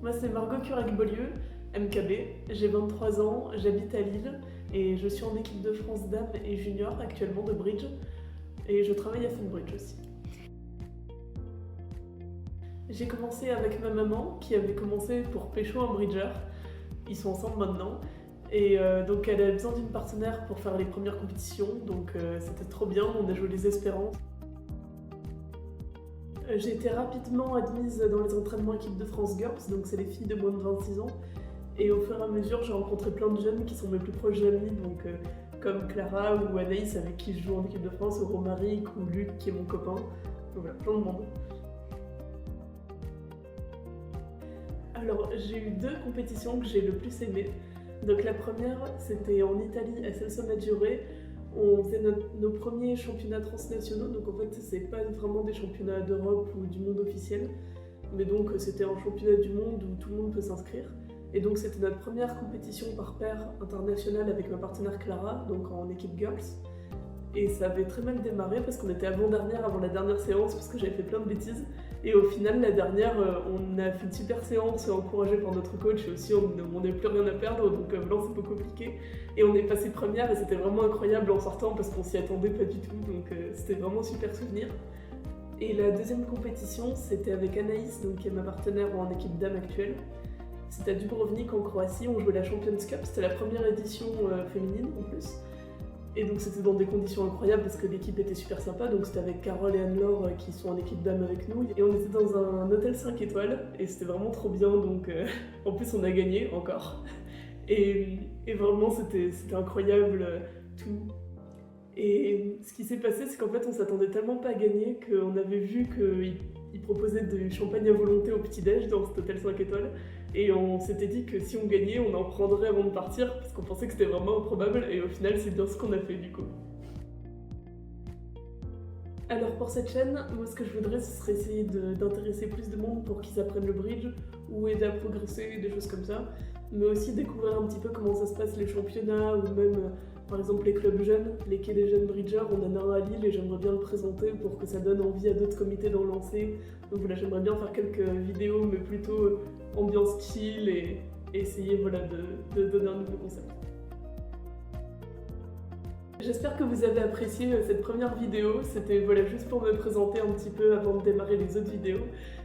Moi c'est Margot Curac-Beaulieu, MKB, j'ai 23 ans, j'habite à Lille et je suis en équipe de France dames et juniors actuellement de bridge et je travaille à Funbridge aussi. J'ai commencé avec ma maman qui avait commencé pour pécho un bridger, ils sont ensemble maintenant et donc elle avait besoin d'une partenaire pour faire les premières compétitions donc c'était trop bien, on a joué les Espérances. J'ai été rapidement admise dans les entraînements équipe de France Girls, donc c'est les filles de moins de 26 ans. Et au fur et à mesure, j'ai rencontré plein de jeunes qui sont mes plus proches amis, donc comme Clara ou Anaïs avec qui je joue en équipe de France, ou Romaric ou Luc qui est mon copain. Donc voilà, plein de monde. Alors j'ai eu 2 compétitions que j'ai le plus aimées. Donc la première, c'était en Italie à Celso Maggiore. On faisait nos premiers championnats transnationaux, donc en fait c'est pas vraiment des championnats d'Europe ou du monde officiel, mais donc c'était un championnat du monde où tout le monde peut s'inscrire. Et donc c'était notre première compétition par paire internationale avec ma partenaire Clara, donc en équipe girls. Et ça avait très mal démarré parce qu'on était avant-dernière avant la dernière séance parce que j'avais fait plein de bêtises. Et au final, la dernière, on a fait une super séance encouragée par notre coach et aussi on n'avait plus rien à perdre, donc blanc c'est pas compliqué. Et on est passé première et c'était vraiment incroyable en sortant parce qu'on s'y attendait pas du tout, donc c'était vraiment super souvenir. Et la deuxième compétition, c'était avec Anaïs, donc, qui est ma partenaire en équipe dame actuelle. C'était à Dubrovnik en Croatie, on jouait la Champions Cup, c'était la première édition féminine en plus. Et donc c'était dans des conditions incroyables parce que l'équipe était super sympa, donc c'était avec Carole et Anne-Laure qui sont en équipe dame avec nous. Et on était dans un hôtel 5 étoiles et c'était vraiment trop bien, donc en plus on a gagné encore. Et vraiment c'était incroyable tout. Et ce qui s'est passé, c'est qu'en fait on s'attendait tellement pas à gagner qu'on avait vu qu'ils proposaient du champagne à volonté au petit-déj dans cet hôtel 5 étoiles. Et on s'était dit que si on gagnait, on en prendrait avant de partir, parce qu'on pensait que c'était vraiment improbable, et au final, c'est bien ce qu'on a fait du coup. Alors pour cette chaîne, moi ce que je voudrais, ce serait essayer d'intéresser plus de monde pour qu'ils apprennent le bridge, ou aider à progresser, des choses comme ça, mais aussi découvrir un petit peu comment ça se passe les championnats, ou même par exemple les clubs jeunes, les quais des jeunes bridgers, on en a un à Lille et j'aimerais bien le présenter pour que ça donne envie à d'autres comités d'en lancer. Donc voilà, j'aimerais bien faire quelques vidéos, mais plutôt ambiance chill et essayer voilà, de donner un nouveau concept. J'espère que vous avez apprécié cette première vidéo, c'était voilà, juste pour me présenter un petit peu avant de démarrer les autres vidéos.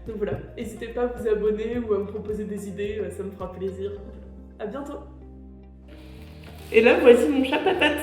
Donc voilà, n'hésitez pas à vous abonner ou à me proposer des idées, ça me fera plaisir. À bientôt. Et là voici mon chat Patate.